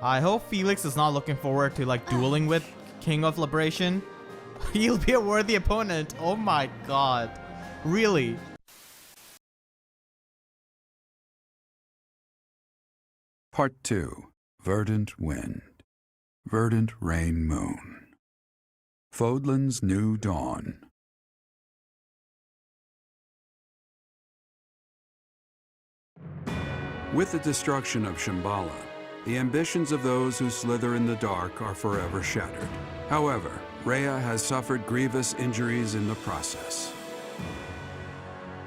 I hope Felix is not looking forward to like dueling with King of Liberation. He'll be a worthy opponent. Oh my god. Really? Part 2. Verdant Wind. Verdant Rain Moon. Fódlan's New Dawn. With the destruction of Shambhala, the ambitions of those who slither in the dark are forever shattered. However, Rhea has suffered grievous injuries in the process.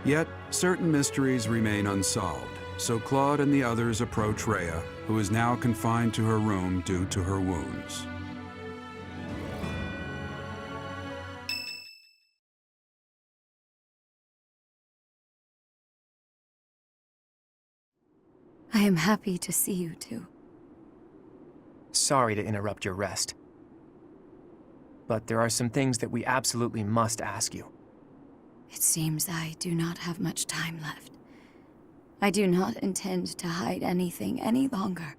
Yet, certain mysteries remain unsolved, so Claude and the others approach Rhea, who is now confined to her room due to her wounds. I am happy to see you two. Sorry to interrupt your rest. But there are some things that we absolutely must ask you. It seems I do not have much time left. I do not intend to hide anything any longer.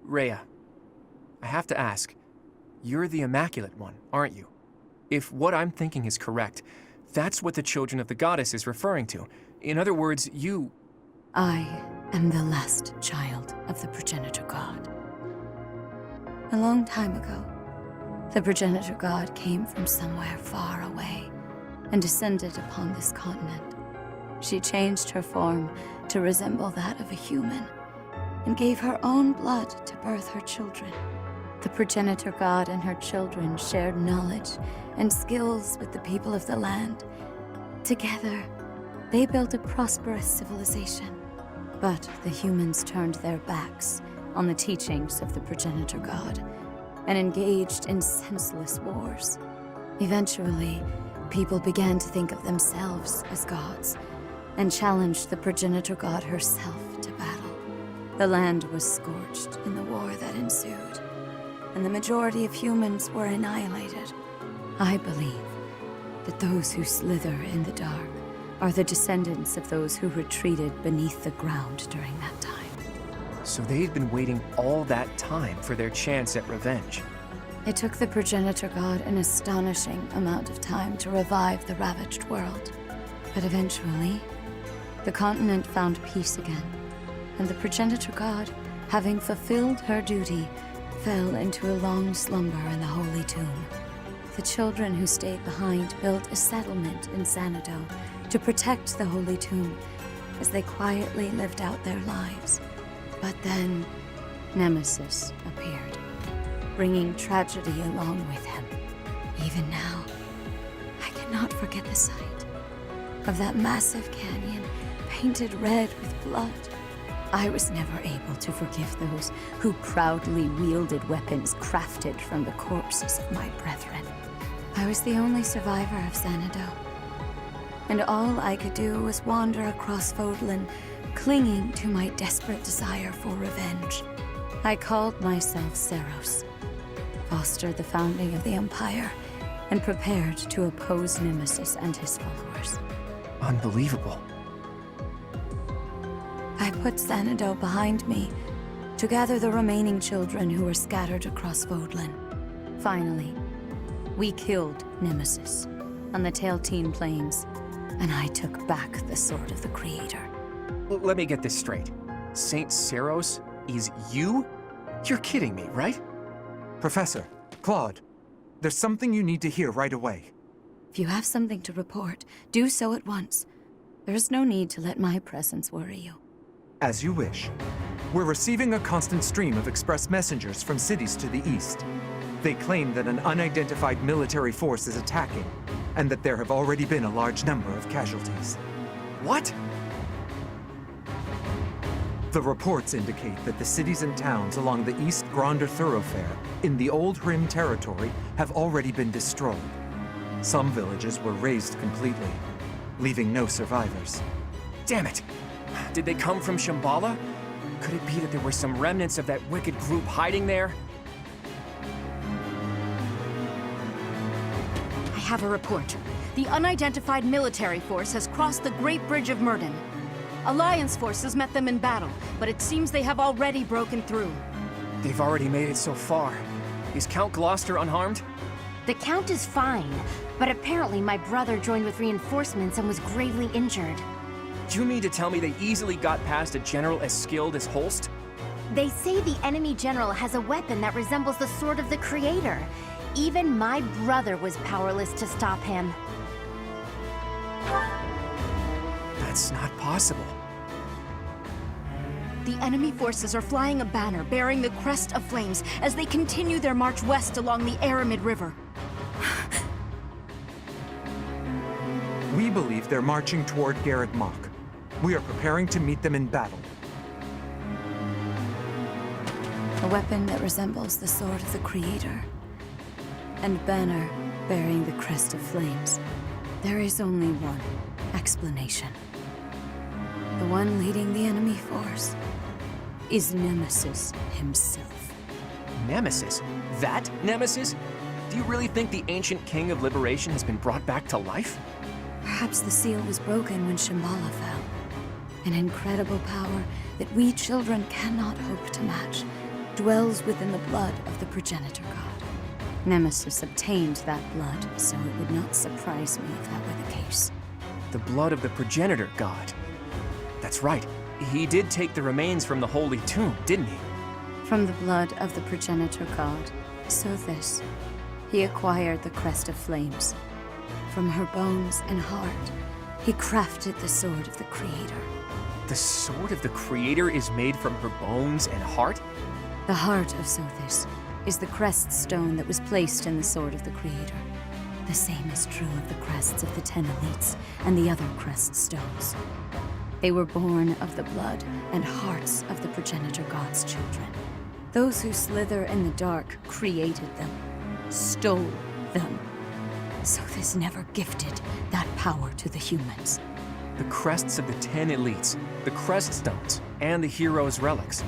Rhea, I have to ask, you're the Immaculate One, aren't you? If what I'm thinking is correct, that's what the Children of the Goddess is referring to. In other words, you... I am the last child of the Progenitor God. A long time ago, the Progenitor God came from somewhere far away and descended upon this continent. She changed her form to resemble that of a human and gave her own blood to birth her children. The Progenitor God and her children shared knowledge and skills with the people of the land. Together, they built a prosperous civilization. But the humans turned their backs on the teachings of the Progenitor God and engaged in senseless wars. Eventually, people began to think of themselves as gods and challenged the Progenitor God herself to battle. The land was scorched in the war that ensued, and the majority of humans were annihilated. I believe that those who slither in the dark are the descendants of those who retreated beneath the ground during that time. So they'd been waiting all that time for their chance at revenge. It took the Progenitor God an astonishing amount of time to revive the ravaged world. But eventually, the continent found peace again, and the Progenitor God, having fulfilled her duty, fell into a long slumber in the Holy Tomb. The children who stayed behind built a settlement in Xanadu to protect the Holy Tomb as they quietly lived out their lives. But then, Nemesis appeared, bringing tragedy along with him. Even now, I cannot forget the sight of that massive canyon painted red with blood. I was never able to forgive those who proudly wielded weapons crafted from the corpses of my brethren. I was the only survivor of Xanadu, and all I could do was wander across Fódlan, clinging to my desperate desire for revenge. I called myself Seiros, fostered the founding of the Empire, and prepared to oppose Nemesis and his followers. Unbelievable. I put Xanadu behind me to gather the remaining children who were scattered across Fódlan. Finally, we killed Nemesis on the Tailteen Plains, and I took back the Sword of the Creator. Let me get this straight. Saint Seiros is you? You're kidding me, right? Professor, Claude, there's something you need to hear right away. If you have something to report, do so at once. There is no need to let my presence worry you. As you wish. We're receiving a constant stream of express messengers from cities to the east. They claim that an unidentified military force is attacking, and that there have already been a large number of casualties. What? The reports indicate that the cities and towns along the East Gronder thoroughfare in the Old Rim territory have already been destroyed. Some villages were razed completely, leaving no survivors. Damn it! Did they come from Shambhala? Could it be that there were some remnants of that wicked group hiding there? I have a report. The unidentified military force has crossed the Great Bridge of Myrden. Alliance forces met them in battle, but it seems they have already broken through. They've already made it so far. Is Count Gloucester unharmed? The Count is fine, but apparently my brother joined with reinforcements and was gravely injured. Do you mean to tell me they easily got past a general as skilled as Holst? They say the enemy general has a weapon that resembles the Sword of the Creator. Even my brother was powerless to stop him. That's not possible. The enemy forces are flying a banner bearing the Crest of Flames as they continue their march west along the Aramid River. We believe they're marching toward Garrett Mach. We are preparing to meet them in battle. A weapon that resembles the Sword of the Creator. And banner bearing the Crest of Flames. There is only one explanation. The one leading the enemy force is Nemesis himself. Nemesis? That Nemesis? Do you really think the ancient King of Liberation has been brought back to life? Perhaps the seal was broken when Shambhala fell. An incredible power that we children cannot hope to match dwells within the blood of the progenitor god. Nemesis obtained that blood, so it would not surprise me if that were the case. The blood of the progenitor god. That's right. He did take the remains from the Holy Tomb, didn't he? From the blood of the progenitor god, Sothis, he acquired the Crest of Flames. From her bones and heart, he crafted the Sword of the Creator. The Sword of the Creator is made from her bones and heart? The heart of Sothis is the crest stone that was placed in the Sword of the Creator. The same is true of the crests of the 10 elites and the other crest stones. They were born of the blood and hearts of the progenitor god's children. Those who slither in the dark created them, stole them. Sothis never gifted that power to the humans. The crests of the 10 elites, the crest stones, and the heroes' relics.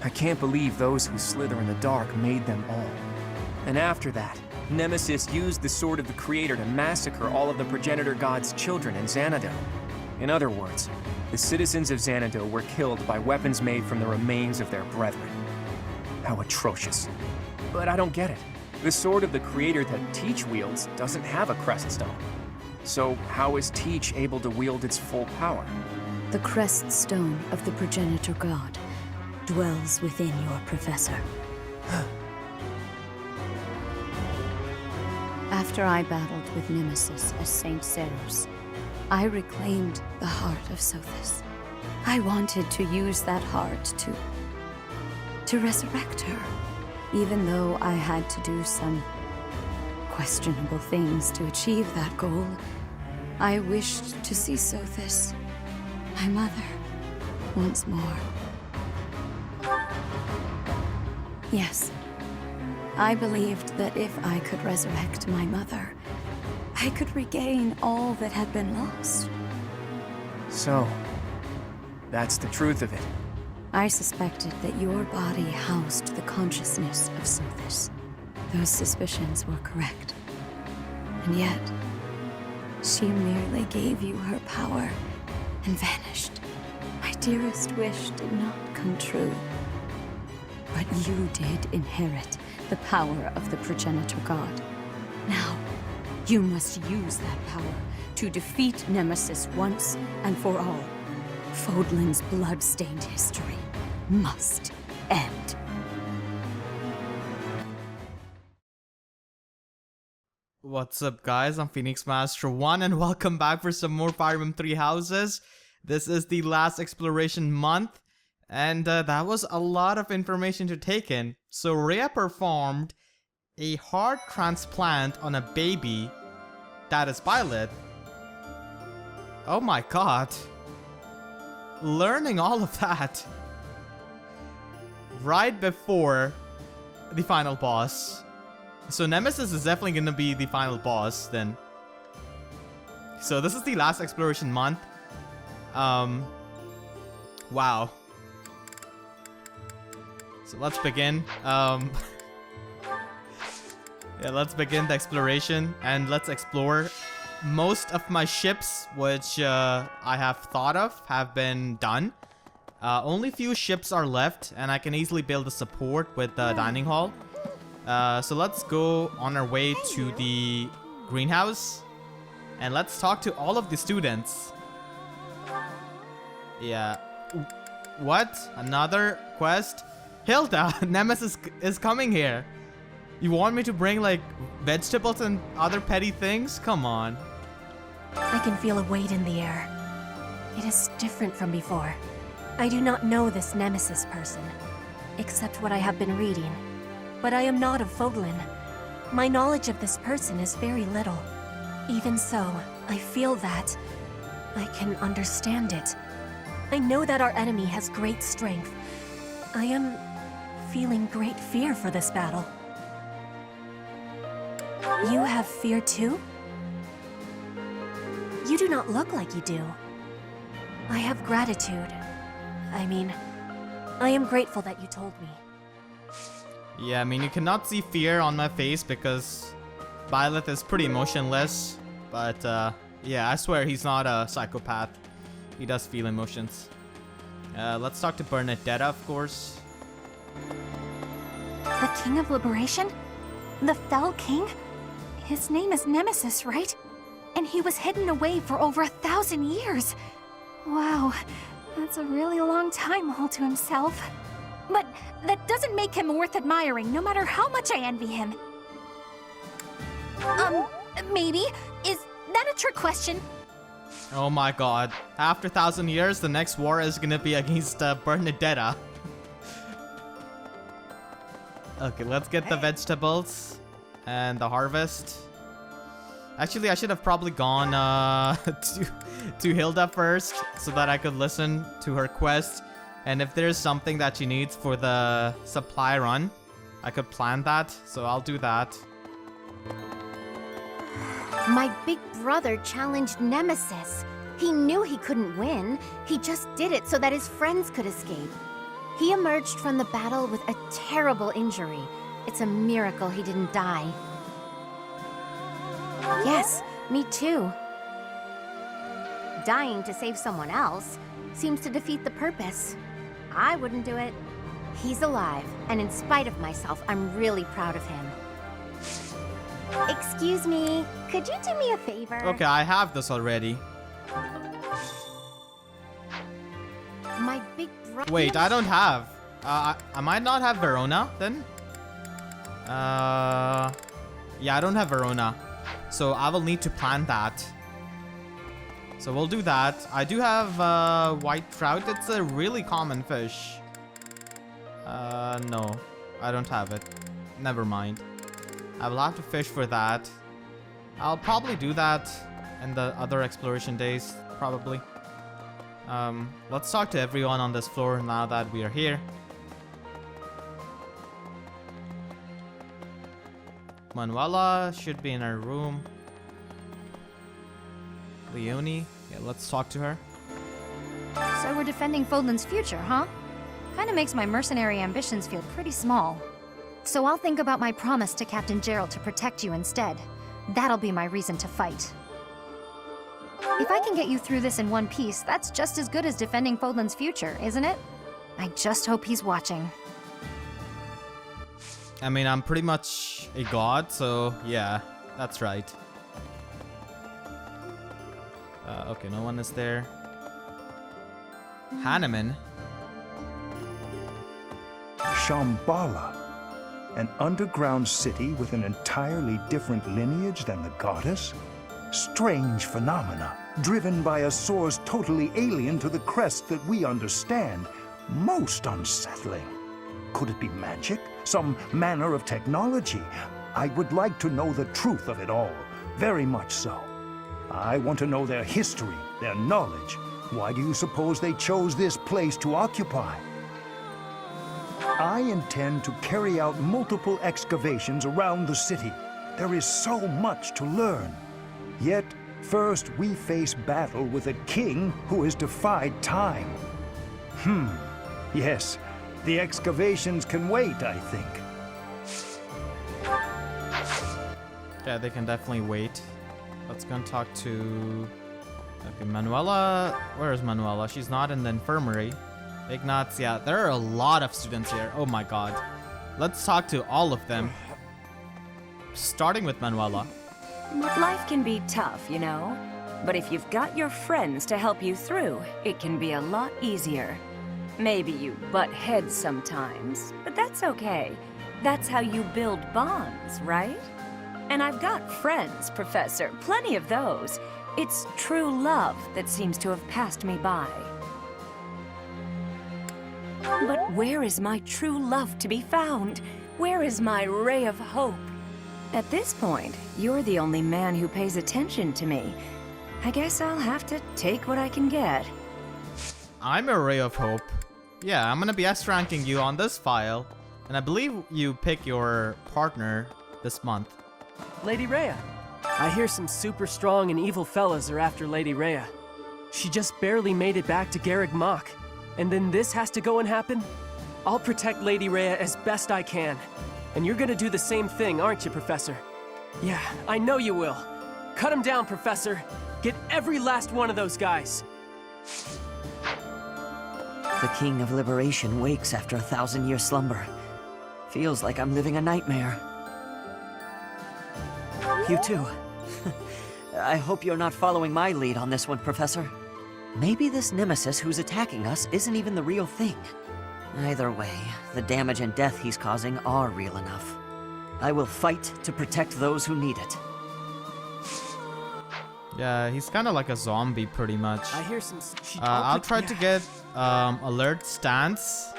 I can't believe those who slither in the dark made them all. And after that, Nemesis used the Sword of the Creator to massacre all of the progenitor god's children in Xanadu. In other words, the citizens of Xanadu were killed by weapons made from the remains of their brethren. How atrocious. But I don't get it. The Sword of the Creator that Teach wields doesn't have a crest stone. So how is Teach able to wield its full power? The crest stone of the progenitor god dwells within your professor. After I battled with Nemesis as Saint Seiros, I reclaimed the heart of Sothis. I wanted to use that heart to resurrect her, even though I had to do some questionable things to achieve that goal. I wished to see Sothis, my mother, once more. Yes, I believed that if I could resurrect my mother, I could regain all that had been lost. So, that's the truth of it. I suspected that your body housed the consciousness of Sothis. Those suspicions were correct. And yet, she merely gave you her power and vanished. My dearest wish did not come true. But you did inherit the power of the progenitor god. Now, you must use that power to defeat Nemesis once and for all. Fódlan's blood-stained history must end. What's up, guys? I'm Phoenix Master 1 and welcome back for some more Fire Emblem 3 Houses. This is the last exploration month, and that was a lot of information to take in. So Rhea performed a heart transplant on a baby that is Byleth. Oh my god. Learning all of that right before the final boss. So Nemesis is definitely gonna be the final boss then. So this is the last exploration month. Wow. So let's begin. Yeah, let's begin the exploration and let's explore most of my ships, which I have thought of, have been done. Only few ships are left, and I can easily build a support with the dining hall. So let's go on our way to the greenhouse, and let's talk to all of the students. Yeah. What? Another quest? Hilda, Nemesis is coming here. You want me to bring, like, vegetables and other petty things? Come on. I can feel a weight in the air. It is different from before. I do not know this Nemesis person, except what I have been reading. But I am not of Fódlan. My knowledge of this person is very little. Even so, I feel that I can understand it. I know that our enemy has great strength. I am feeling great fear for this battle. You have fear too? You do not look like you do. I have gratitude. I mean, I am grateful that you told me. Yeah, I mean, you cannot see fear on my face because Byleth is pretty emotionless. But, yeah, I swear he's not a psychopath. He does feel emotions. Let's talk to Bernadetta, of course. The King of Liberation? The Fell King? His name is Nemesis, right? And he was hidden away for over 1,000 years. Wow, that's a really long time all to himself. But that doesn't make him worth admiring, no matter how much I envy him. Maybe? Is that a trick question? Oh my god. After 1,000 years, the next war is gonna be against Bernadetta. Okay, let's get the vegetables and the harvest. Actually, I should have probably gone to Hilda first so that I could listen to her quest. And if there's something that she needs for the supply run, I could plan that. So I'll do that. My big brother challenged Nemesis. He knew he couldn't win. He just did it so that his friends could escape. He emerged from the battle with a terrible injury. It's a miracle he didn't die. Yes, me too. Dying to save someone else seems to defeat the purpose. I wouldn't do it. He's alive, and in spite of myself, I'm really proud of him. Excuse me, could you do me a favor? Okay, I have this already. My big brother. Wait, I don't have. I might not have Verona then. Yeah, I don't have Verona, so I will need to plan that. So we'll do that. I do have white trout. It's a really common fish. No, I don't have it. Never mind. I will have to fish for that. I'll probably do that in the other exploration days, probably. Let's talk to everyone on this floor now that we are here. Manuela should be in her room. Leonie, yeah, let's talk to her. So we're defending Fódlan's future, huh? Kinda makes my mercenary ambitions feel pretty small. So I'll think about my promise to Captain Gerald to protect you instead. That'll be my reason to fight. If I can get you through this in one piece, that's just as good as defending Fódlan's future, isn't it? I just hope he's watching. I mean, I'm pretty much a god, so yeah, that's right. Okay, no one is there. Hanneman? Shambhala, an underground city with an entirely different lineage than the goddess? Strange phenomena, driven by a source totally alien to the Crests that we understand. Most unsettling. Could it be magic? Some manner of technology? I would like to know the truth of it all, very much so. I want to know their history, their knowledge. Why do you suppose they chose this place to occupy? I intend to carry out multiple excavations around the city. There is so much to learn. Yet, first we face battle with a king who has defied time. Yes, the excavations can wait, I think. Yeah, they can definitely wait. let's go and talk to... Okay, Manuela. Where is Manuela? She's not in the infirmary. Ignatz, yeah, there are a lot of students here. Oh my god. Let's talk to all of them. Starting with Manuela. Life can be tough, you know. But if you've got your friends to help you through, it can be a lot easier. Maybe you butt heads sometimes, but that's okay. That's how you build bonds, right? And I've got friends, Professor, plenty of those. It's true love that seems to have passed me by. But where is my true love to be found? Where is my ray of hope? At this point, you're the only man who pays attention to me. I guess I'll have to take what I can get. I'm a ray of hope. Yeah, I'm gonna be S-ranking you on this file. And I believe you pick your partner this month. Lady Rhea. I hear some super strong and evil fellas are after Lady Rhea. She just barely made it back to Garreg Mach. And then this has to go and happen? I'll protect Lady Rhea as best I can. And you're gonna do the same thing, aren't you, Professor? Yeah, I know you will. Cut him down, Professor. Get every last one of those guys. The King of Liberation wakes after 1,000-year slumber. Feels like I'm living a nightmare. You too. I hope you're not following my lead on this one, Professor. Maybe this nemesis who's attacking us isn't even the real thing. Either way, the damage and death he's causing are real enough. I will fight to protect those who need it. Yeah, he's kind of like a zombie pretty much. I hear some... I'll try to get alert stance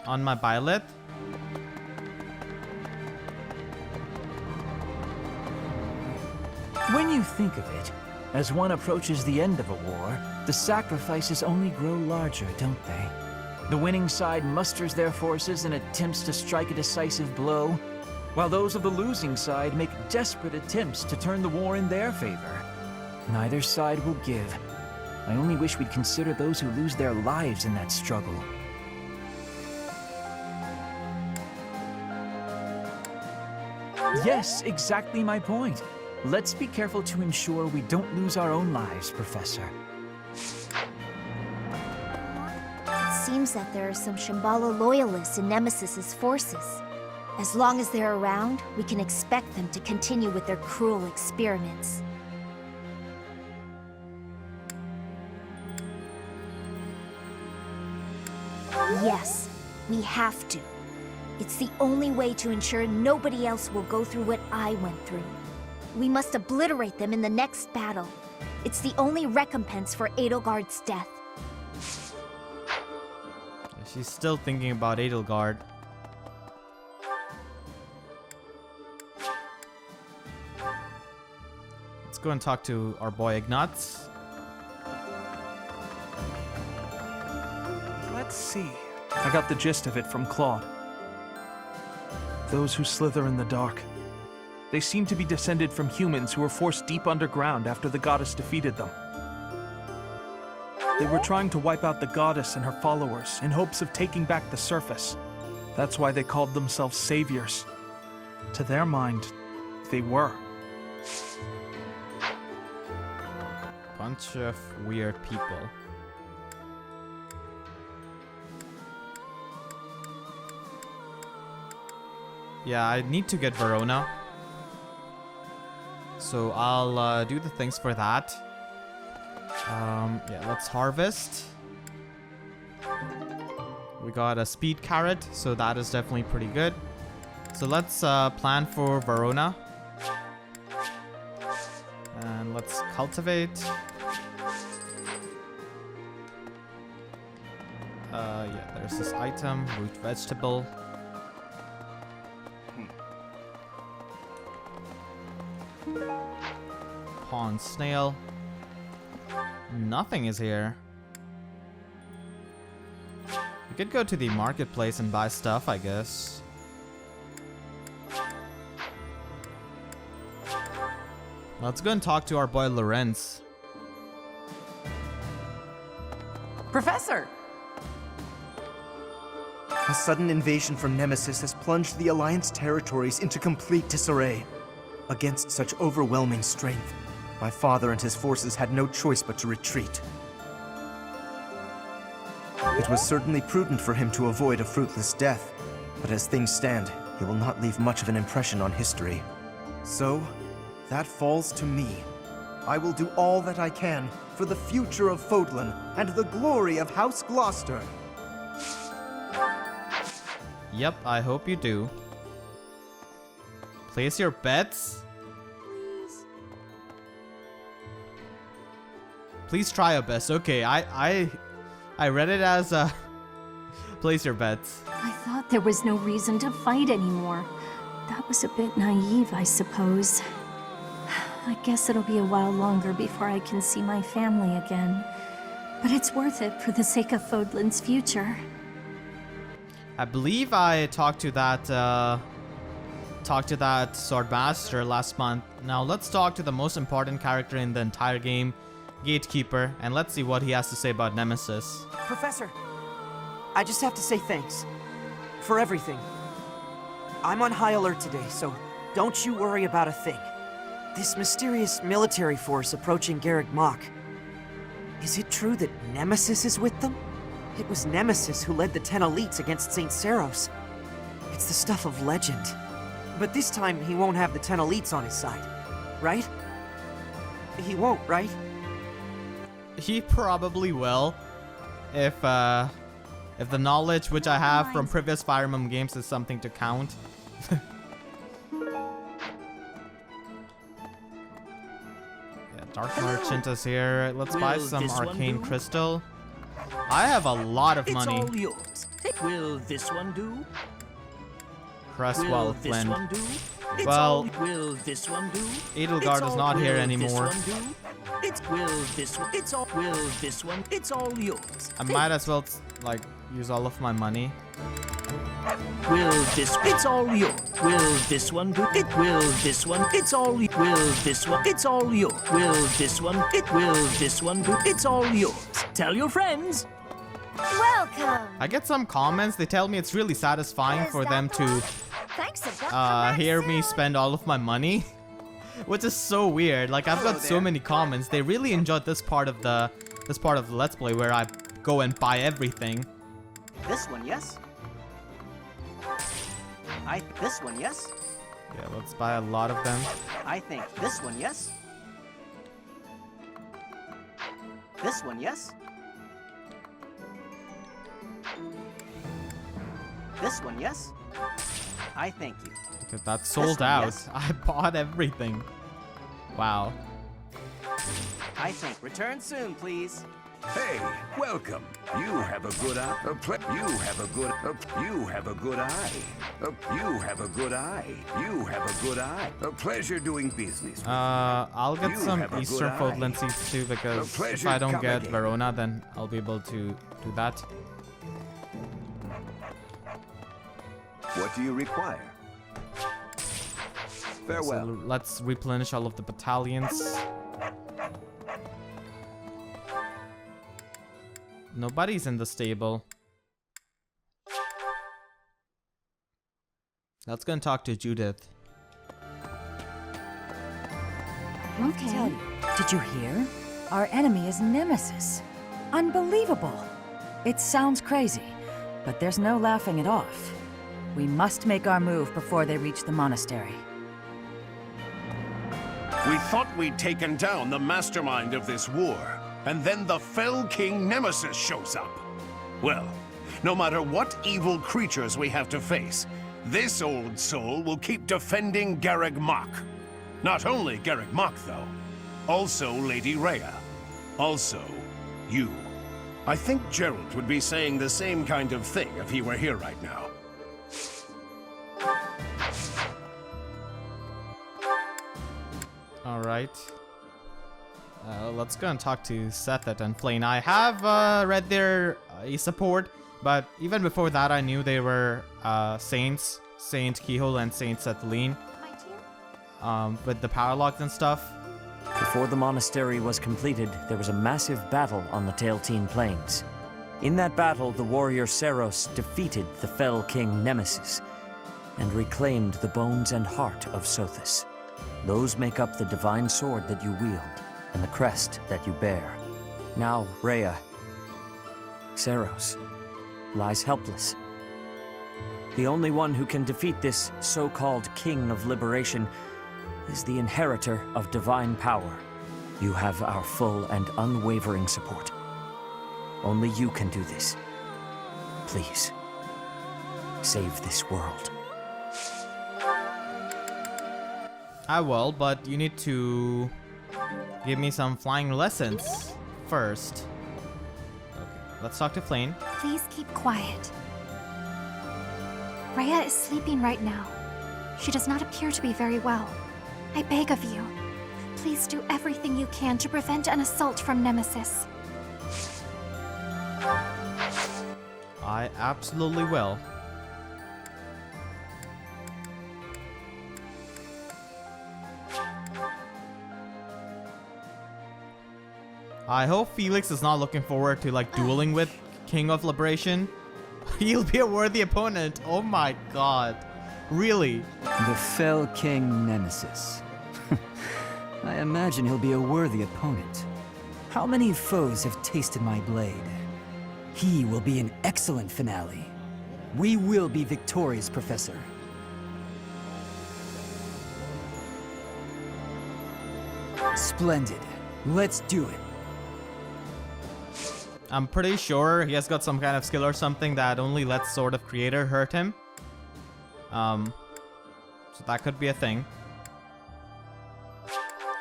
on my Byleth. When you think of it, as one approaches the end of a war, the sacrifices only grow larger, don't they? The winning side musters their forces and attempts to strike a decisive blow, while those of the losing side make desperate attempts to turn the war in their favor. Neither side will give. I only wish we'd consider those who lose their lives in that struggle. Yes, exactly my point. Let's be careful to ensure we don't lose our own lives, Professor. It seems that there are some Shambhala loyalists in Nemesis's forces. As long as they're around, we can expect them to continue with their cruel experiments. Yes, we have to. It's the only way to ensure nobody else will go through what I went through. We must obliterate them in the next battle. It's the only recompense for Edelgard's death. She's still thinking about Edelgard. Let's go and talk to our boy Ignatz. Let's see. I got the gist of it from Claude. Those who slither in the dark. They seem to be descended from humans who were forced deep underground after the goddess defeated them. They were trying to wipe out the goddess and her followers in hopes of taking back the surface. That's why they called themselves saviors. To their mind, they were. Bunch of weird people. Yeah, I need to get Verona. So I'll do the things for that. Yeah, let's harvest. We got a speed carrot, so that is definitely pretty good. So let's plan for Verona. And let's cultivate. Yeah, there's this item, root vegetable. Pond snail. Nothing is here. We could go to the marketplace and buy stuff, I guess. Let's go and talk to our boy Lorenz. Professor! A sudden invasion from Nemesis has plunged the Alliance territories into complete disarray. Against such overwhelming strength, my father and his forces had no choice but to retreat. It was certainly prudent for him to avoid a fruitless death, but as things stand, he will not leave much of an impression on history. So, that falls to me. I will do all that I can for the future of Fódlan and the glory of House Gloucester. Yep, I hope you do. Place your bets? Please try your best. Okay, I read it as place your bets. I thought there was no reason to fight anymore. That was a bit naive, I suppose. I guess it'll be a while longer before I can see my family again. But it's worth it for the sake of Fódlan's future. I believe I talked to that sword master last month. Now let's talk to the most important character in the entire game, Gatekeeper, and let's see what he has to say about Nemesis. Professor, I just have to say thanks. For everything. I'm on high alert today, so don't you worry about a thing. This mysterious military force approaching Garreg Mach. Is it true that Nemesis is with them? It was Nemesis who led the 10 elites against St. Seiros. It's the stuff of legend. But this time he won't have the 10 elites on his side, right? He won't, right? He probably will, if the knowledge which I have from previous Fire Emblem games is something to count. Yeah, Dark Merchant is here. Let's buy some arcane crystal. I have a lot of money. It's all yours. Will this one do? Cresswell Flint. Well, Well, will this one do? Edelgard is not here anymore. It's will this one. It's all will this one. It's all yours. I might as well like use all of my money. Will this? It's all yours. Will this one do? It will this one. It's all. Will this one? It's all yours. Will this one? It will this one do? It's all yours. Tell your friends. Welcome! I get some comments. They tell me it's really satisfying for them to Thanks a hear me spend all of my money, which is so weird. Like I've got so many comments. They really enjoyed this part of the Let's Play where I go and buy everything. This one, yes? This one, yes? Yeah, let's buy a lot of them. I think this one, yes? This one, yes? This one, yes? I thank you. Okay, that's sold one, out. yes? I bought everything. Wow. I think return soon, please. Hey, welcome. You have a good eye. You have a good. You have a good eye. You have a good eye. You have a good eye. A pleasure doing business. I'll get You some have a Eastern good Fódlan eye. seeds too, because if pleasure I don't come get again. Verona, then I'll be able to do that. What do you require? Farewell. So let's replenish all of the battalions. Nobody's in the stable. Let's go and talk to Judith. Okay. Did you hear? Our enemy is Nemesis. Unbelievable. It sounds crazy, but there's no laughing it off. We must make our move before they reach the monastery. We thought we'd taken down the mastermind of this war, and then the fell king Nemesis shows up. Well, no matter what evil creatures we have to face, this old soul will keep defending Garreg Mach. Not only Garreg Mach, though. Also Lady Rhea. Also, you. I think Gerald would be saying the same kind of thing if he were here right now. Alright. Let's go and talk to Sethet and Flane. I have read their support, but even before that I knew they were Saints. Saint Keyhole and Saint Sethlene. With the power locks and stuff. Before the monastery was completed, there was a massive battle on the Tailteen Plains. In that battle, the warrior Seiros defeated the fell king Nemesis and reclaimed the bones and heart of Sothis. Those make up the divine sword that you wield, and the crest that you bear. Now, Rhea, Seiros, lies helpless. The only one who can defeat this so-called King of Liberation is the inheritor of divine power. You have our full and unwavering support. Only you can do this. Please, save this world. I will, but you need to give me some flying lessons first. Okay, let's talk to Flane. Please keep quiet. Rhea is sleeping right now. She does not appear to be very well. I beg of you, please do everything you can to prevent an assault from Nemesis. I absolutely will. I hope Felix is not looking forward to like dueling with King of Liberation. He'll be a worthy opponent. Oh my god. Really? The fell King Nemesis. I imagine he'll be a worthy opponent. How many foes have tasted my blade? He will be an excellent finale. We will be victorious, Professor. Splendid. Let's do it. I'm pretty sure he has got some kind of skill or something that only lets Sword of Creator hurt him. So that could be a thing.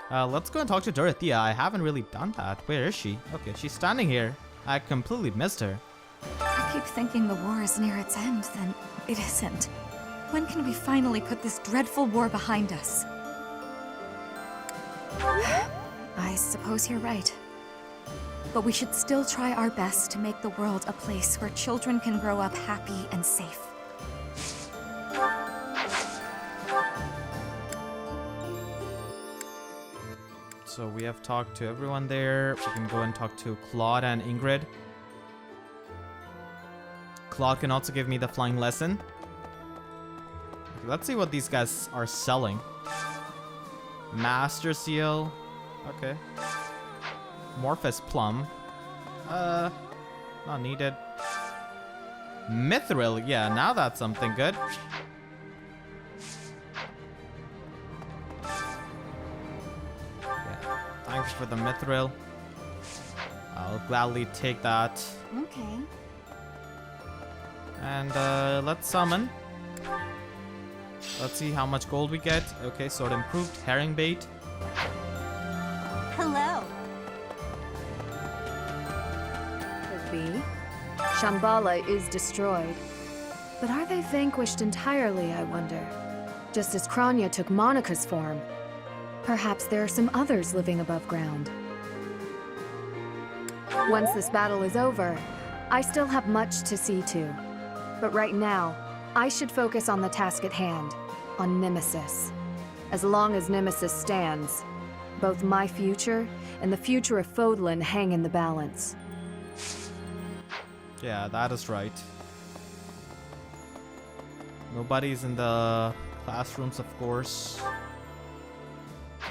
Let's go and talk to Dorothea. I haven't really done that. Where is she? Okay, she's standing here. I completely missed her. I keep thinking the war is near its end, then it isn't. When can we finally put this dreadful war behind us? I suppose you're right. But we should still try our best to make the world a place where children can grow up happy and safe. So we have talked to everyone there. We can go and talk to Claude and Ingrid. Claude can also give me the flying lesson. Okay, let's see what these guys are selling. Master Seal. Okay. Morphous Plum. Not needed. Mithril. Yeah, now that's something good. Thanks for the mithril. I'll gladly take that. Okay. And let's summon. Let's see how much gold we get. Okay, sword improved. Herring bait. Hello. Could be. Shambhala is destroyed. But are they vanquished entirely, I wonder? Just as Kranya took Monica's form. Perhaps there are some others living above ground. Once this battle is over, I still have much to see to. But right now, I should focus on the task at hand, on Nemesis. As long as Nemesis stands, both my future and the future of Fódlan hang in the balance. Yeah, that is right. Nobody's in the classrooms, of course.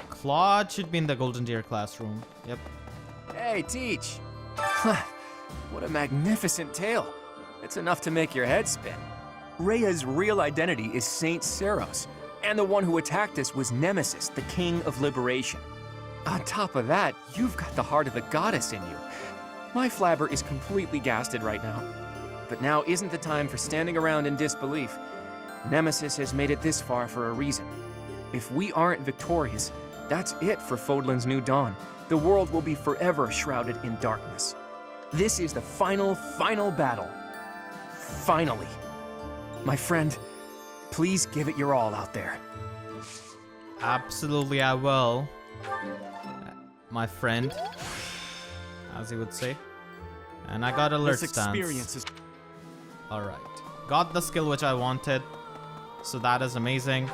Claude should be in the Golden Deer classroom. Yep. Hey, Teach! What a magnificent tale. It's enough to make your head spin. Rhea's real identity is Saint Seiros, and the one who attacked us was Nemesis, the King of Liberation. On top of that, you've got the heart of the goddess in you. My flabber is completely gasted right now. But now isn't the time for standing around in disbelief. Nemesis has made it this far for a reason. If we aren't victorious, that's it for Fódlan's new dawn. The world will be forever shrouded in darkness. This is the final battle. Finally. My friend, please give it your all out there. Absolutely, I will. My friend, as he would say. And I got alert stance. Alright. Got the skill which I wanted. So that is amazing.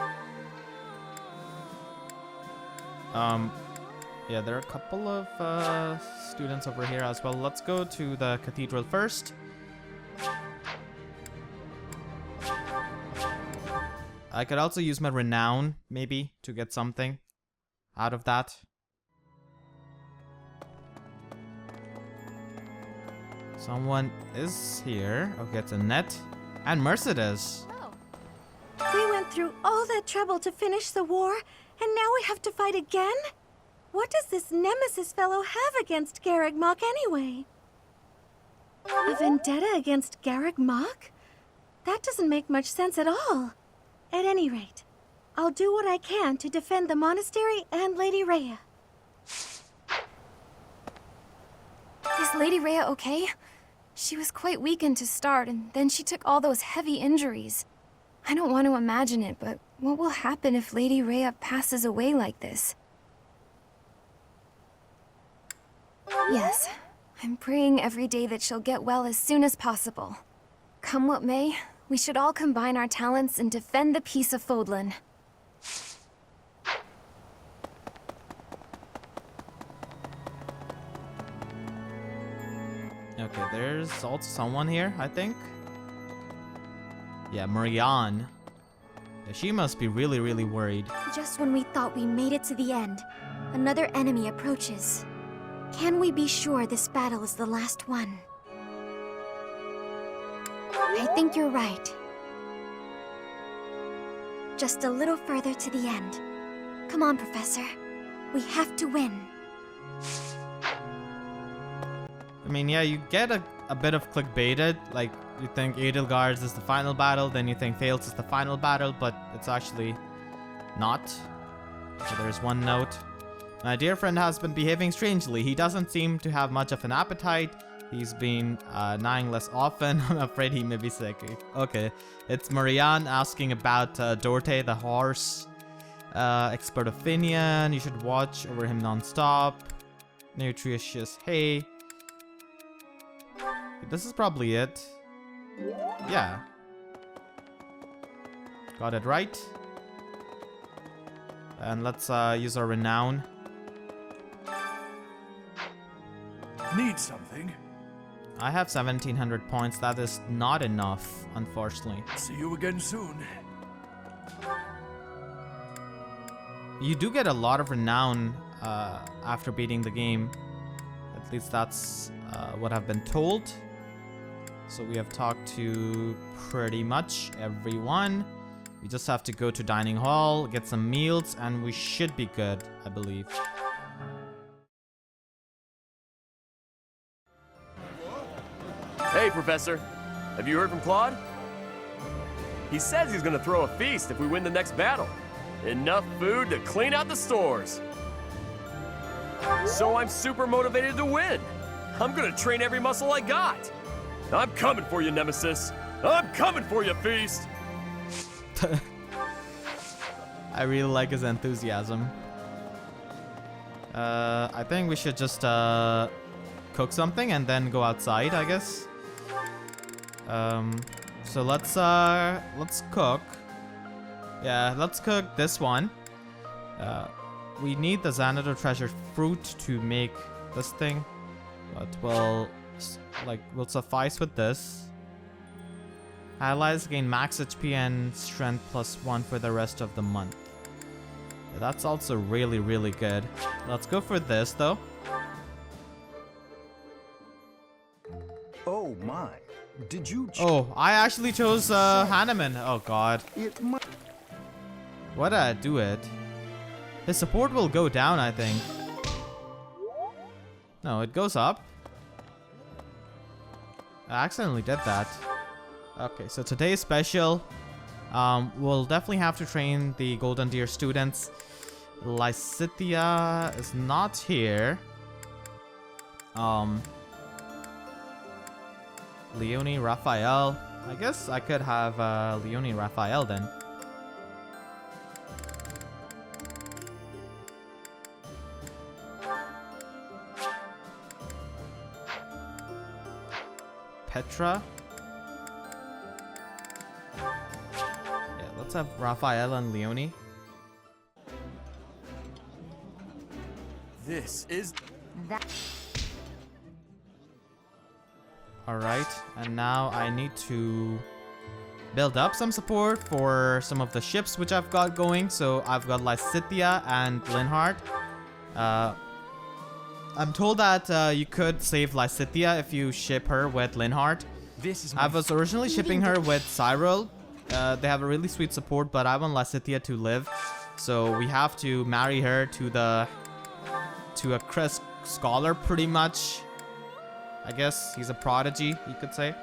Yeah, there are a couple of students over here as well. Let's go to the cathedral first. I could also use my renown, maybe, to get something. out of that. Someone is here. Okay, it's a net. And Mercedes. We went through all that trouble to finish the war, and now we have to fight again? What does this Nemesis fellow have against Garreg Mach anyway? A vendetta against Garreg Mach? That doesn't make much sense at all. At any rate, I'll do what I can to defend the monastery and Lady Rhea. Is Lady Rhea okay? She was quite weakened to start, and then she took all those heavy injuries. I don't want to imagine it, but what will happen if Lady Rhea passes away like this? Yes, I'm praying every day that she'll get well as soon as possible. Come what may, we should all combine our talents and defend the peace of Fódlan. Okay, there's also someone here, I think. Yeah, Marianne. Yeah, she must be really, really worried. Just when we thought we made it to the end, another enemy approaches. Can we be sure this battle is the last one? I think you're right. Just a little further to the end. Come on, Professor. We have to win. I mean, yeah, you get a bit of clickbaited. Like, you think Edelgard's is the final battle, then you think Thales is the final battle, but it's actually not. So there's one note. My dear friend has been behaving strangely. He doesn't seem to have much of an appetite. He's been gnawing less often. I'm afraid he may be sick. Okay, it's Marianne asking about Dorte, the horse. Expert opinion. You should watch over him non-stop. Nutritious hay. This is probably it. Yeah. Got it right. And let's use our renown. Need something? I have 1700 points. That is not enough, unfortunately. See you again soon. You do get a lot of renown after beating the game. At least that's what I've been told. So we have talked to pretty much everyone. We just have to go to dining hall, get some meals, and we should be good, I believe. Hey, Professor. Have you heard from Claude? He says he's gonna throw a feast if we win the next battle. Enough food to clean out the stores. So I'm super motivated to win. I'm gonna train every muscle I got. I'm coming for you, Nemesis. I'm coming for you, Feast. I really like his enthusiasm. I think we should just cook something and then go outside, I guess. So let's cook. Yeah, let's cook this one. We need the Xanadu treasure fruit to make this thing, but we'll suffice with this. Allies gain max HP and strength +1 for the rest of the month. Yeah, that's also really, really good. Let's go for this though. Oh my. Did you... Oh, I actually chose Hanneman. Oh god. Why did I do it? His support will go down, I think. No, it goes up. I accidentally did that. Okay, so today's special. We'll definitely have to train the Golden Deer students. Lysithia is not here. Leonie, Raphael. I guess I could have Leonie, Raphael then. Petra. Yeah, let's have Raphael and Leonie. This is that. Alright, and now I need to build up some support for some of the ships which I've got going. So I've got Lysithea and Linhardt. I'm told that you could save Lysithea if you ship her with Linhardt. I was originally shipping her with Cyril. They have a really sweet support, but I want Lysithea to live. So we have to marry her to a Crest scholar, pretty much. I guess he's a prodigy, you could say.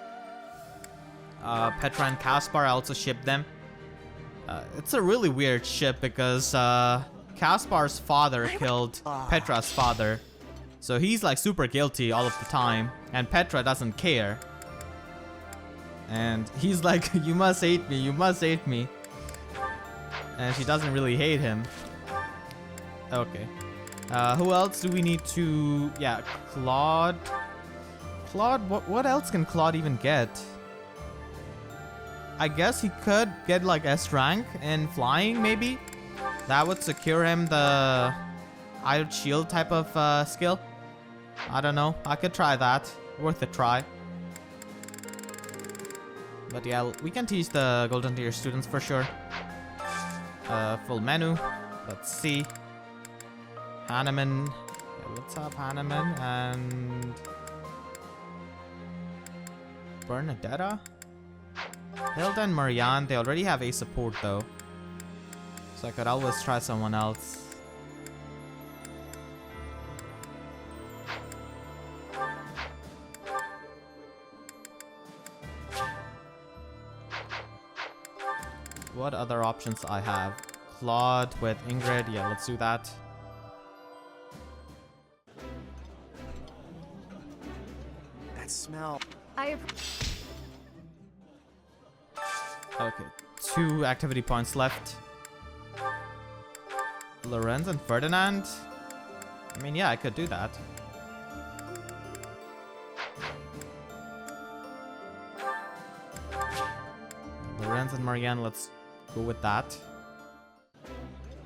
Petra and Caspar, I also ship them. It's a really weird ship because Caspar's father killed Petra's father. So he's like super guilty all of the time. And Petra doesn't care. And he's like, you must hate me, you must hate me. And she doesn't really hate him. Okay. Who else do we need to... Yeah, Claude. Claude, what else can Claude even get? I guess he could get like S rank in flying, maybe? That would secure him the Iron Shield type of skill. I don't know. I could try that. Worth a try. But yeah, we can teach the Golden Tier students for sure. Full menu. Let's see. Hanneman. Yeah, let's have Hanneman and Bernadetta. Hilda and Marianne, they already have a support though. So I could always try someone else. What other options I have? Claude with Ingrid. Yeah, let's do that. That smell. Okay, 2 activity points left. Lorenz and Ferdinand. I mean, yeah, I could do that. Lorenz and Marianne, let's go with that.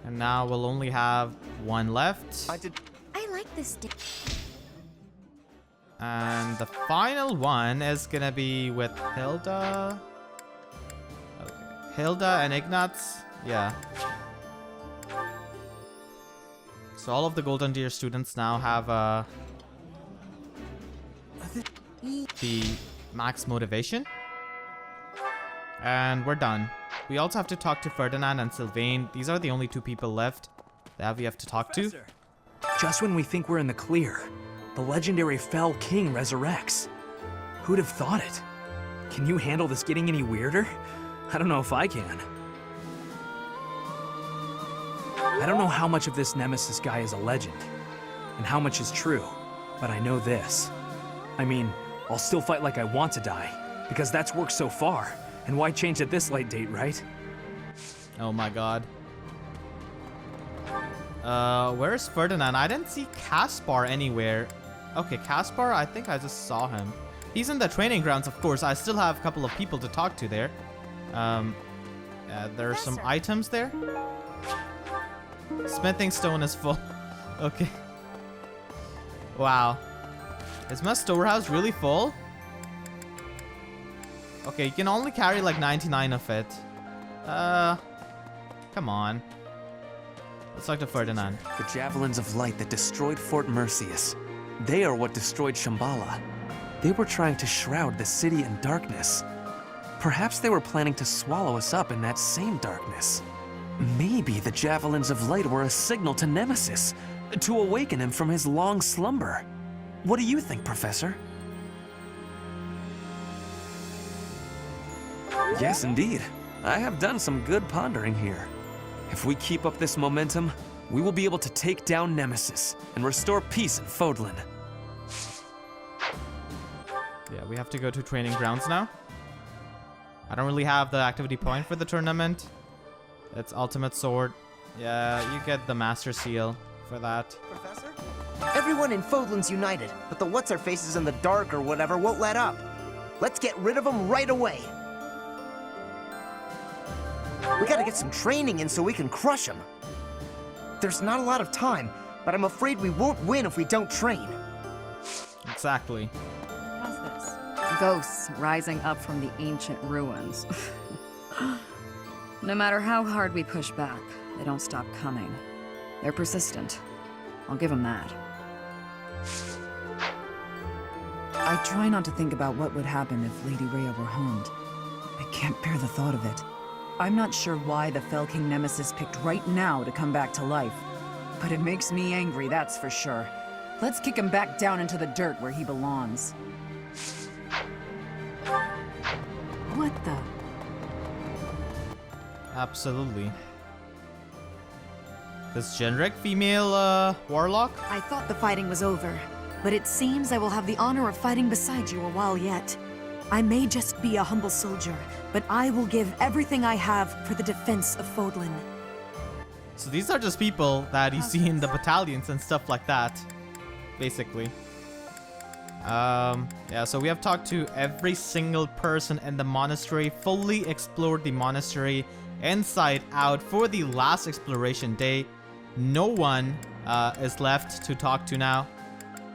And now we'll only have 1 left. I like this. And the final one is gonna be with Hilda. Okay, Hilda and Ignatz. Yeah. So all of the Golden Deer students now have the max motivation. And we're done. We also have to talk to Ferdinand and Sylvain. These are the only 2 people left that we have to talk to. Just when we think we're in the clear, the legendary Fell King resurrects. Who'd have thought it? Can you handle this getting any weirder? I don't know if I can. I don't know how much of this Nemesis guy is a legend, and how much is true, but I know this. I mean, I'll still fight like I want to die, because that's worked so far, and why change at this late date, right? Oh my god. Where's Ferdinand? I didn't see Caspar anywhere. Okay, Caspar, I think I just saw him. He's in the training grounds, of course. I still have a couple of people to talk to there. There are some items there. Smithing stone is full. Okay. Wow. Is my storehouse really full? Okay, you can only carry like 99 of it. Come on. Let's talk to Ferdinand. The javelins of light that destroyed Fort Mercius. They are what destroyed Shambhala. They were trying to shroud the city in darkness. Perhaps they were planning to swallow us up in that same darkness. Maybe the javelins of light were a signal to Nemesis, to awaken him from his long slumber. What do you think, Professor? Yes, indeed. I have done some good pondering here. If we keep up this momentum, we will be able to take down Nemesis and restore peace in Fódlan. Yeah, we have to go to training grounds now. I don't really have the activity point for the tournament. It's Ultimate Sword. Yeah, you get the Master Seal for that. Professor? Everyone in Fódlan's united, but the what's-her-faces in the dark or whatever won't let up. Let's get rid of them right away. We gotta get some training in so we can crush them. There's not a lot of time, but I'm afraid we won't win if we don't train. Exactly. How's this? Ghosts rising up from the ancient ruins. No matter how hard we push back, they don't stop coming. They're persistent. I'll give them that. I try not to think about what would happen if Lady Rhea were harmed. I can't bear the thought of it. I'm not sure why the Fell King Nemesis picked right now to come back to life, but it makes me angry, that's for sure. Let's kick him back down into the dirt where he belongs. What the? Absolutely. This generic female warlock? I thought the fighting was over, but it seems I will have the honor of fighting beside you a while yet. I may just be a humble soldier, but I will give everything I have for the defense of Fódlan. So these are just people that you see in the battalions and stuff like that, basically. Yeah, so we have talked to every single person in the monastery, fully explored the monastery inside out for the last exploration day. No one is left to talk to now.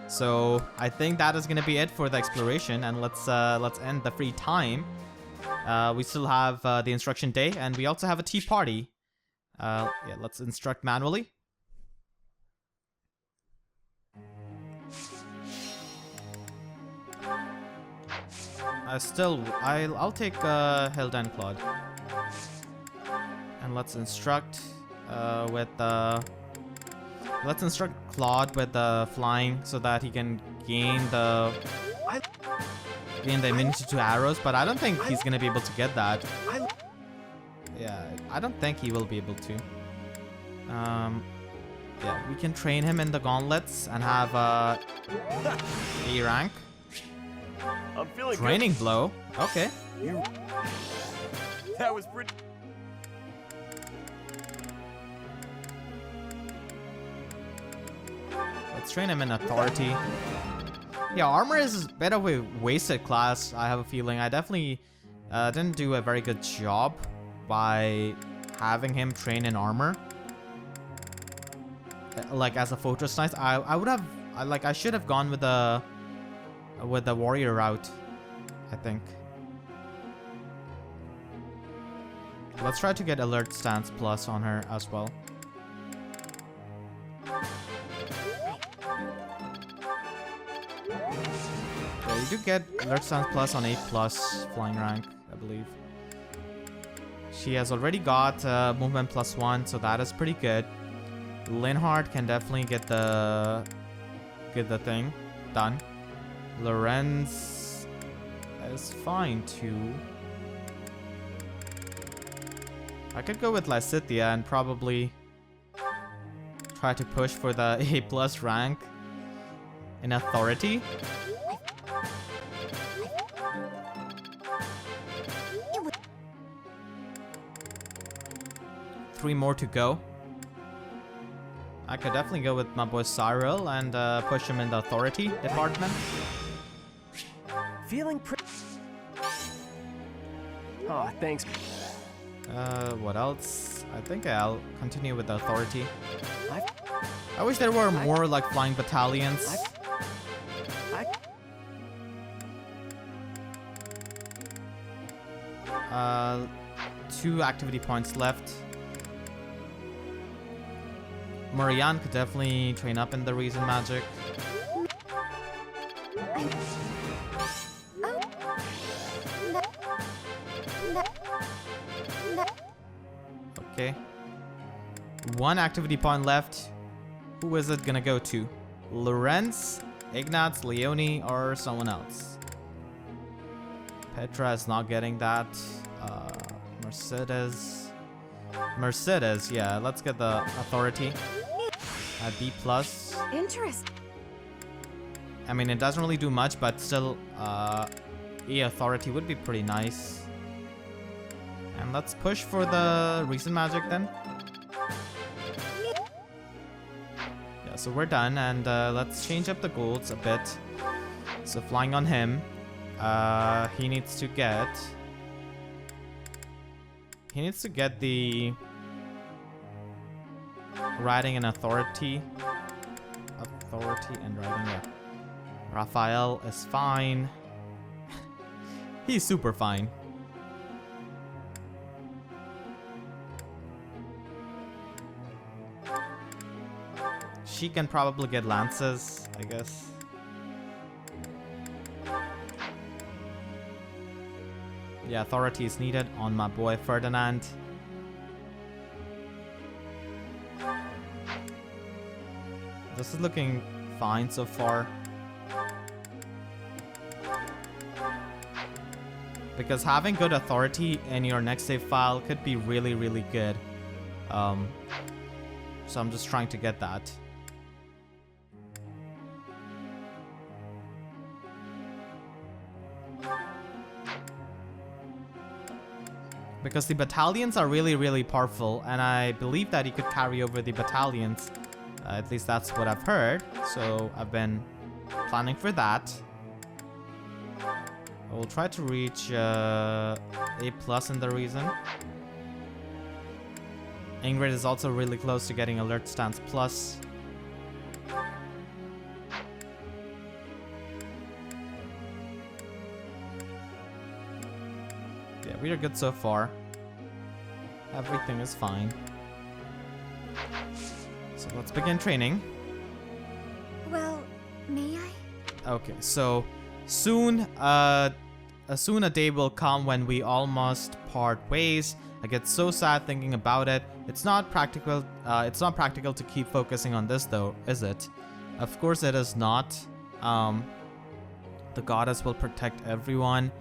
So I think that is gonna be it for the exploration, and let's end the free time. We still have the instruction day, and we also have a tea party. Yeah, let's instruct manually. I'll take Hilda and Claude, and let's instruct let's instruct Claude with the flying so that he can gain the immunity to arrows, but I don't think he's gonna be able to get that. Yeah, I don't think he will be able to. Yeah, we can train him in the gauntlets and have A rank. I'm feeling Training good. blow. Okay. That was pretty. Let's train him in authority. Yeah, armor is a bit of a wasted class, I have a feeling. I definitely didn't do a very good job by having him train in armor. Like as a fortress knight, I should have gone with the warrior route, I think. Let's try to get alert stance plus on her as well. Yeah, you do get alert stance plus on 8+ flying rank, I believe. She has already got movement +1, so that is pretty good. Linhardt can definitely get the thing done. Lorenz is fine too. I could go with Lysithea and probably try to push for the A+ rank in authority. Three more to go. I could definitely go with my boy Cyril and push him in the authority department. Feeling pretty. Oh, thanks. What else? I think I'll continue with the authority. I wish there were more like flying battalions. Two activity points left. Marianne could definitely train up in the reason magic. Okay. One activity point left. Who is it gonna go to? Lorenz, Ignatz, Leonie, or someone else? Petra is not getting that. Mercedes, yeah, let's get the authority at B+. Interesting. I mean, it doesn't really do much, but still, E authority would be pretty nice. And let's push for the recent magic then. Yeah, so we're done, and let's change up the goals a bit. So flying on him, he needs to get the riding and authority and riding. Yeah, Raphael is fine. He's super fine. She can probably get lances, I guess. Yeah, authority is needed on my boy Ferdinand. This is looking fine so far. Because having good authority in your next save file could be really, really good. So I'm just trying to get that. Because the battalions are really, really powerful, and I believe that he could carry over the battalions. At least that's what I've heard, so I've been planning for that. I will try to reach A+ in the reason. Ingrid is also really close to getting Alert Stance Plus. Yeah, we are good so far. Everything is fine. So let's begin training. Well, may I? Okay, so soon a day will come when we all must part ways. I get so sad thinking about it. It's not practical to keep focusing on this though, is it? Of course it is not. The goddess will protect everyone.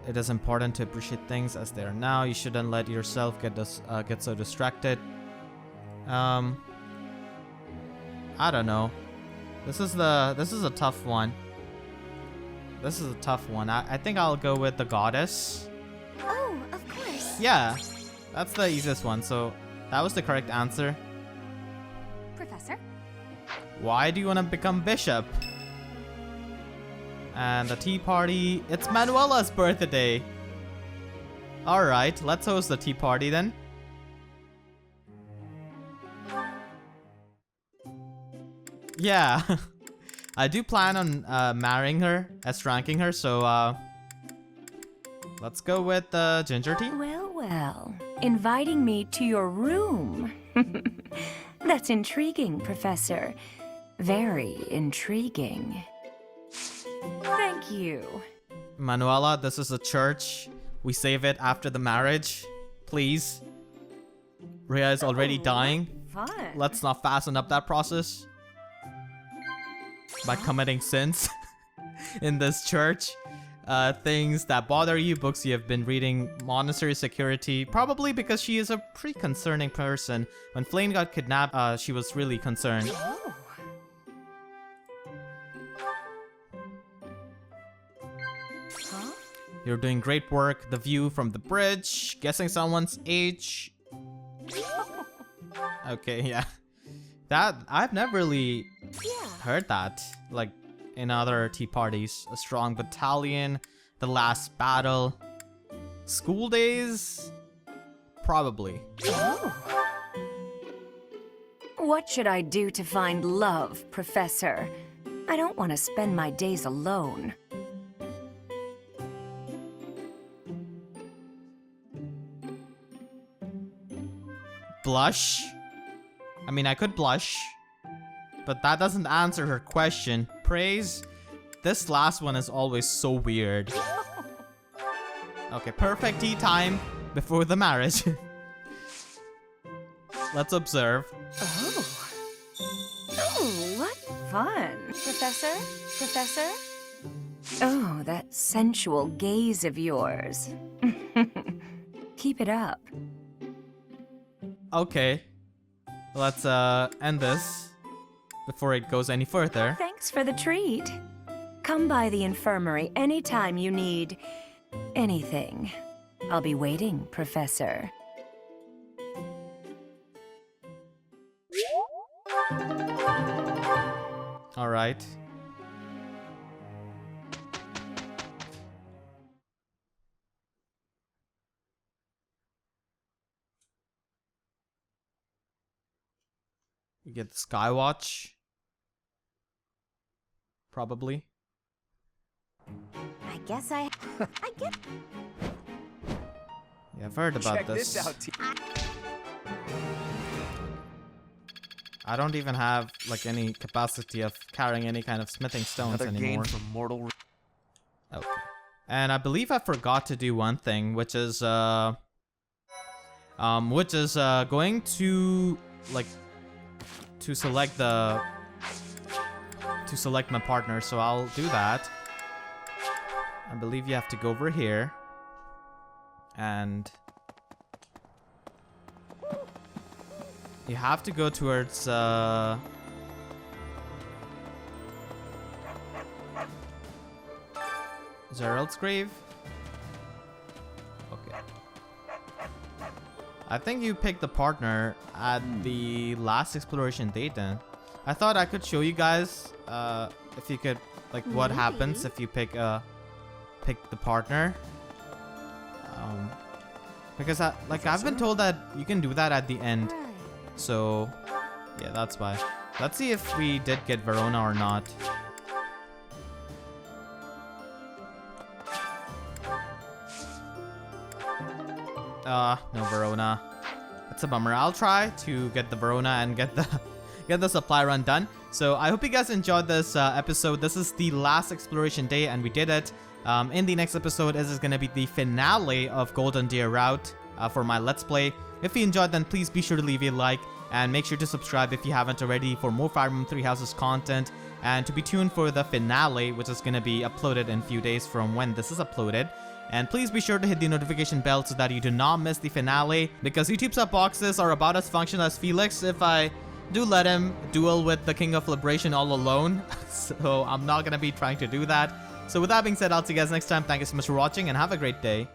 It is important to appreciate things as they are now. You shouldn't let yourself get so distracted. I don't know. This is a tough one. This is a tough one. I think I'll go with the goddess. Oh, of course. Yeah, that's the easiest one. So that was the correct answer. Professor? Why do you want to become bishop? And the tea party. It's Manuela's birthday. Alright, let's host the tea party then. Yeah. I do plan on marrying her, S-ranking her, so let's go with ginger tea. Well, well. Inviting me to your room. That's intriguing, Professor. Very intriguing. Thank you. Manuela, this is a church. We save it after the marriage. Please. Rhea is already dying. Fun. Let's not fasten up that process by committing sins in this church. Things that bother you, books you have been reading, monastery security. Probably because she is a pretty concerning person. When Flame got kidnapped, she was really concerned. You're doing great work. The view from the bridge. Guessing someone's age. Okay, yeah. That, I've never really heard that. Like, in other tea parties. A strong battalion. The last battle. School days? Probably. What should I do to find love, Professor? I don't want to spend my days alone. Blush? I mean, I could blush, but that doesn't answer her question. Praise? This last one is always so weird. Okay, perfect tea time before the marriage. Let's observe. Oh. Oh, what fun. Professor? Professor? Oh, that sensual gaze of yours. Keep it up. Okay. Let's end this before it goes any further. Thanks for the treat. Come by the infirmary anytime you need anything. I'll be waiting, Professor. All right. We get the Skywatch. Probably. I guess I get. Yeah, I've heard about Check this out. I don't even have like any capacity of carrying any kind of smithing stones Another anymore. gain from mortal. Okay. And I believe I forgot to do one thing, which is going to like to select my partner. So I'll do that. I believe you have to go over here and you have to go towards Gerald's grave. Okay. I think you picked the partner at the last exploration date then. I thought I could show you guys if you could like what happens if you pick the partner. Because I've been told that you can do that at the end. So yeah, that's why. Let's see if we did get Verona or not. No Verona. That's a bummer. I'll try to get the Verona and get the supply run done. So I hope you guys enjoyed this episode. This is the last exploration day and we did it. In the next episode, this is going to be the finale of Golden Deer Route for my Let's Play. If you enjoyed, then please be sure to leave a like and make sure to subscribe if you haven't already for more Fire Emblem Three Houses content and to be tuned for the finale, which is going to be uploaded in a few days from when this is uploaded. And please be sure to hit the notification bell so that you do not miss the finale, because YouTube sub boxes are about as functional as Felix if I do let him duel with the King of Liberation all alone. So I'm not going to be trying to do that. So with that being said, I'll see you guys next time. Thank you so much for watching and have a great day.